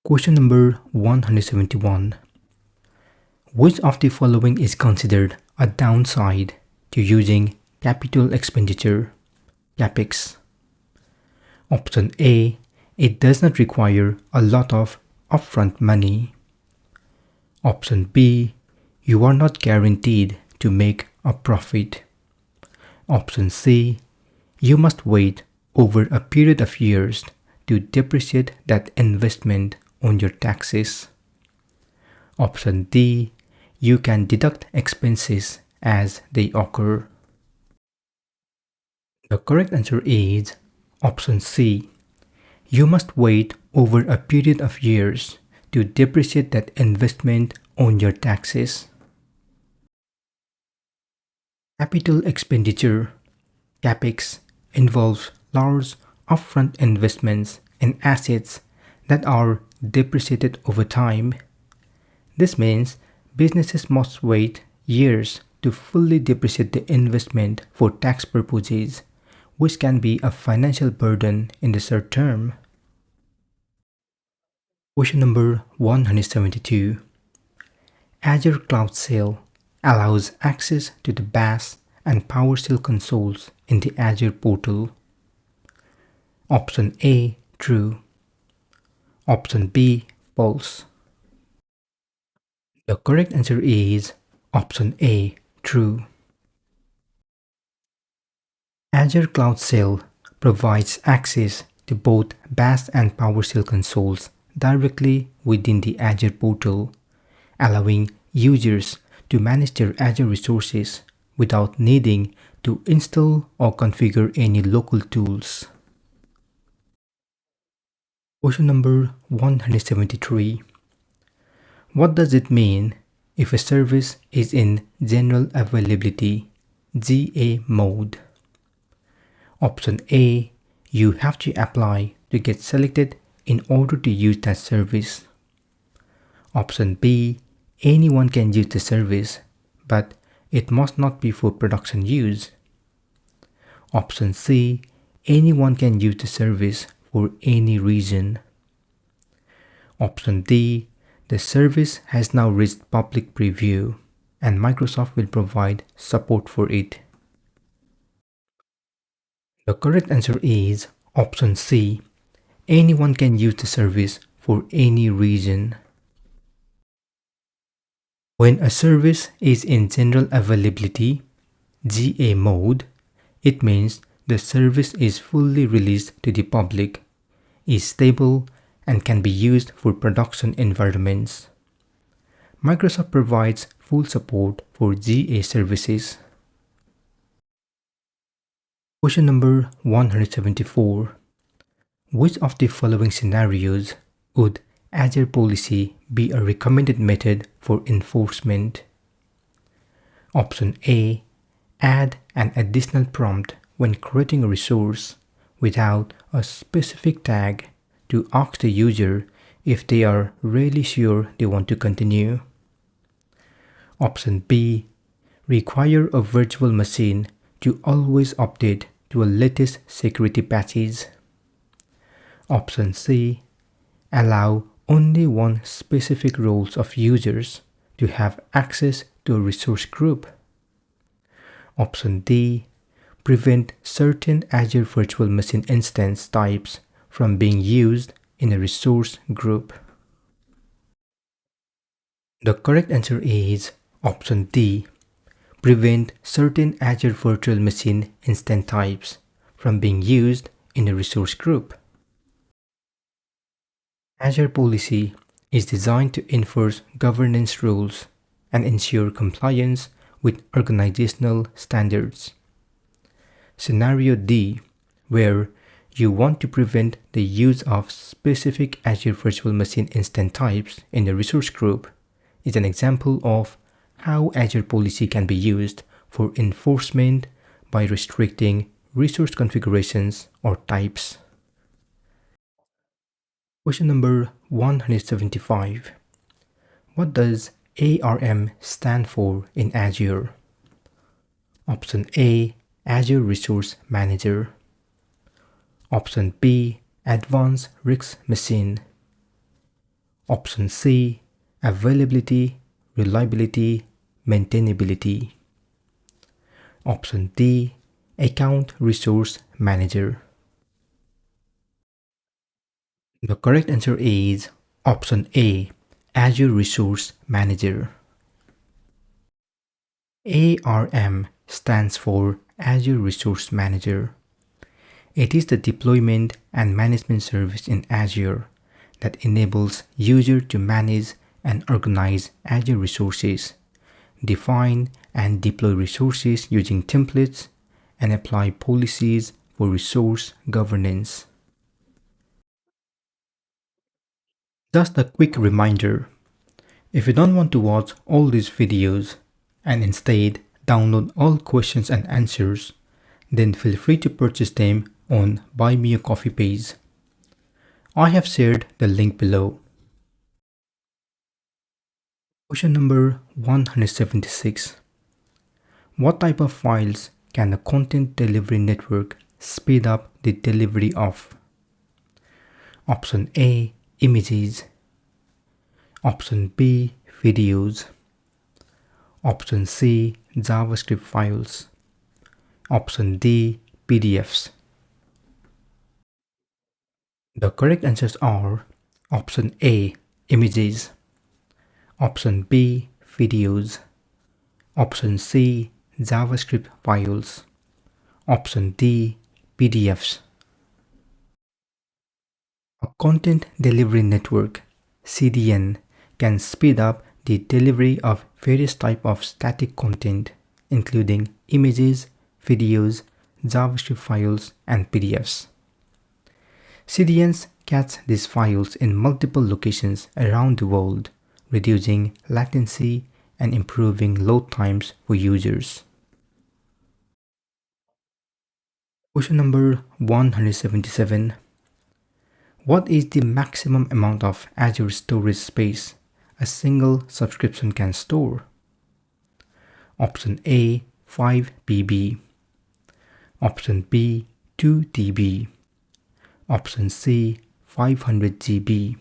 Question number 171. Which of the following is considered a downside to using capital expenditure, CapEx? Option A. It does not require a lot of upfront money. Option B. You are not guaranteed to make a profit. Option C. You must wait over a period of years to depreciate that investment on your taxes. Option D. You can deduct expenses as they occur. The correct answer is option C. You must wait over a period of years to depreciate that investment on your taxes. Capital expenditure, CapEx, involves large upfront investments in assets that are depreciated over time. This means businesses must wait years to fully depreciate the investment for tax purposes, which can be a financial burden in the short term. Question number 172. Azure Cloud Shell allows access to the BAS and PowerShell consoles in the Azure portal. Option A, true. Option B, false. The correct answer is option A, true. Azure Cloud Shell provides access to both BAS and PowerShell consoles directly within the Azure portal, allowing users to manage their Azure resources without needing to install or configure any local tools. Question number 173. What does it mean if a service is in General Availability (GA) mode? Option A. You have to apply to get selected in order to use that service. Option B. Anyone can use the service, but it must not be for production use. Option C. Anyone can use the service for any reason. Option D. The service has now reached public preview and Microsoft will provide support for it. The correct answer is option C. Anyone can use the service for any reason. When a service is in General Availability (GA) mode, it means the service is fully released to the public, is stable, and can be used for production environments. Microsoft provides full support for GA services. Question number 174. Which of the following scenarios would Azure policy be a recommended method for enforcement? Option A. Add an additional prompt when creating a resource without a specific tag to ask the user if they are really sure they want to continue. Option B. Require a virtual machine to always update to a latest security patches. Option C. Allow only one specific roles of users to have access to a resource group. Option D. Prevent certain Azure Virtual Machine instance types from being used in a resource group. The correct answer is option D. Prevent certain Azure Virtual Machine instance types from being used in a resource group. Azure policy is designed to enforce governance rules and ensure compliance with organizational standards. Scenario D, where you want to prevent the use of specific Azure Virtual Machine instance types in a resource group, is an example of how Azure policy can be used for enforcement by restricting resource configurations or types. Question number 175. What does ARM stand for in Azure? Option A. Azure Resource Manager. Option B. Advanced Risk Machine. Option C, availability, reliability, maintainability. Option D, account resource manager. The correct answer is option A, Azure Resource Manager. ARM stands for Azure Resource Manager. It is the deployment and management service in Azure that enables users to manage and organize Azure resources, define and deploy resources using templates, and apply policies for resource governance. Just a quick reminder, if you don't want to watch all these videos and instead download all questions and answers, then feel free to purchase them on Buy Me a Coffee page. I have shared the link below. Question number 176. What type of files can a content delivery network speed up the delivery of? Option A, images. Option B, videos. Option C, JavaScript files. Option D, PDFs. The correct answers are option A, images. Option B, videos. Option C, JavaScript files. Option D, PDFs. A content delivery network, CDN, can speed up the delivery of various types of static content, including images, videos, JavaScript files, and PDFs. CDNs catch these files in multiple locations around the world, reducing latency and improving load times for users. Question number 177. What is the maximum amount of Azure storage space a single subscription can store? Option A, 5 PB. Option B, 2 TB. Option C, 500 GB.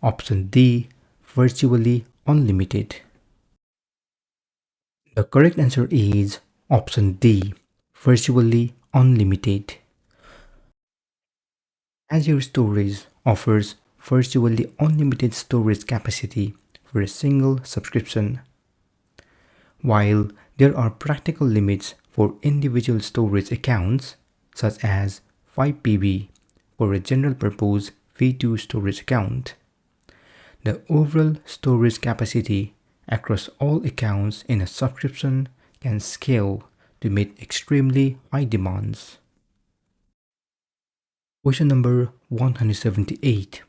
Option D, virtually unlimited. The correct answer is option D, virtually unlimited. Azure Storage offers virtually unlimited storage capacity for a single subscription. While there are practical limits for individual storage accounts, such as 5 PB for a general purpose V2 storage account, the overall storage capacity across all accounts in a subscription can scale to meet extremely high demands. Question number 178.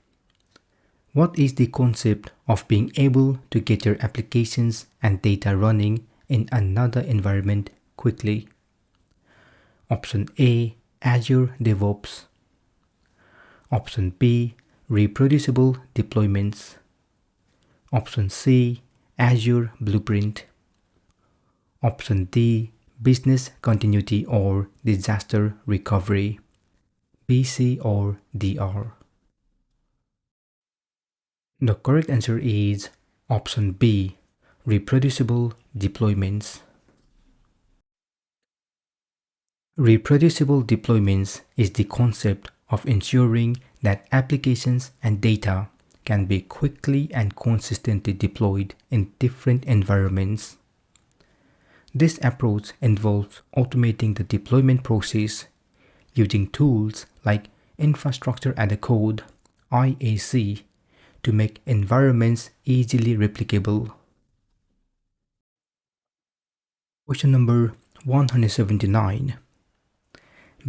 What is the concept of being able to get your applications and data running in another environment quickly? Option A, Azure DevOps. Option B, reproducible deployments. Option C, Azure Blueprint. Option D, business continuity or disaster recovery. BC or DR. The correct answer is option B, reproducible deployments. Reproducible deployments is the concept of ensuring that applications and data can be quickly and consistently deployed in different environments. This approach involves automating the deployment process using tools like Infrastructure as a Code (IAC) to make environments easily replicable. Question number 179.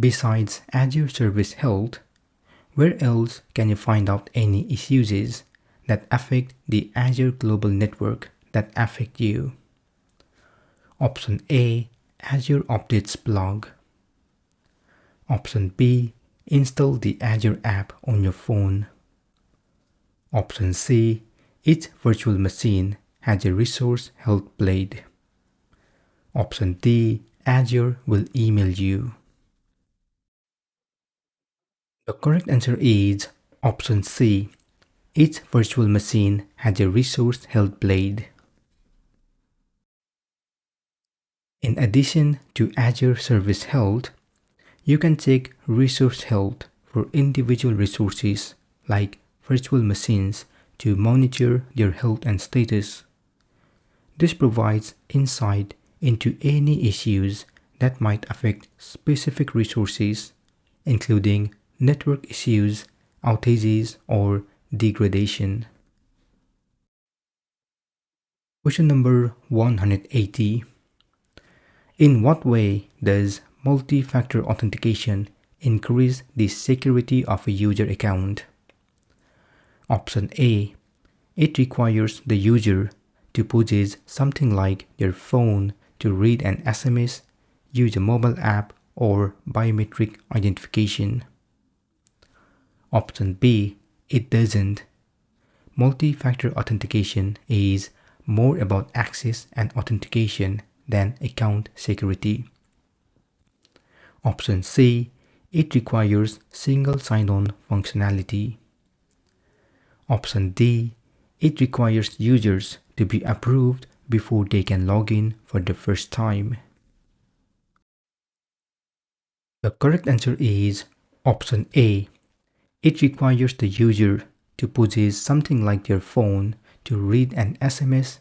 Besides Azure Service Health, where else can you find out any issues that affect the Azure Global Network that affect you? Option A, Azure Updates blog. Option B, install the Azure app on your phone. Option C, each virtual machine has a resource health blade. Option D, Azure will email you. The correct answer is option C, Each virtual machine has a resource held blade. In addition to Azure Service Health, you can check resource health for individual resources like virtual machines to monitor their health and status. This provides insight into any issues that might affect specific resources, including network issues, outages, or degradation. Question number 180. In what way does multi-factor authentication increase the security of a user account? Option A. It requires the user to possess something like their phone to read an SMS, use a mobile app, or biometric identification. Option B. It doesn't. Multi-factor authentication is more about access and authentication than account security. Option C. It requires single sign-on functionality. Option D. It requires users to be approved before they can log in for the first time. The correct answer is option A. It requires the user to possess something like their phone to read an SMS,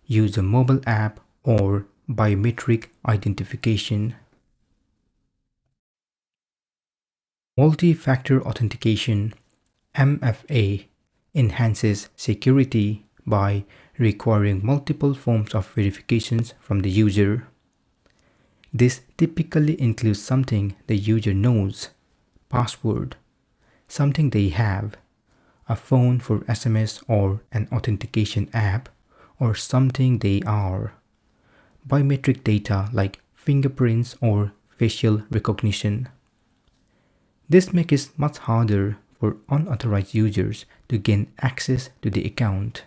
use a mobile app, or biometric identification. Multi-factor authentication (MFA) enhances security by requiring multiple forms of verifications from the user. This typically includes something the user knows, password, something they have, a phone for SMS or an authentication app, or something they are, biometric data like fingerprints or facial recognition. This makes it much harder for unauthorized users to gain access to the account.